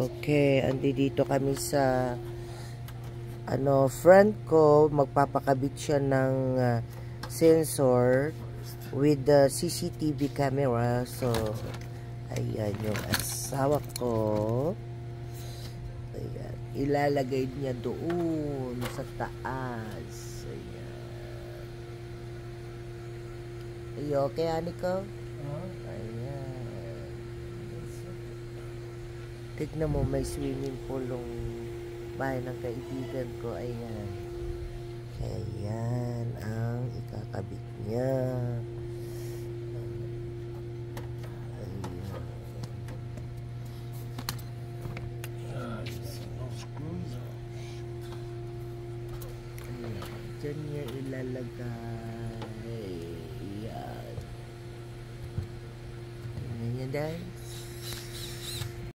Okay, andito kami sa friend ko, magpapakabit siya ng sensor with the CCTV camera. So, ayan yung asawa ko. Ayan, ilalagay niya doon sa taas. Ayan. Are you okay, Aniko? Ayan. Tignan mo, may swimming pool yung bahay ng kaibigan ko. Ayan. Ayan ang ikakabit niya. Ayan. Diyan niya ilalagay. Ayan. Ayan yan, guys.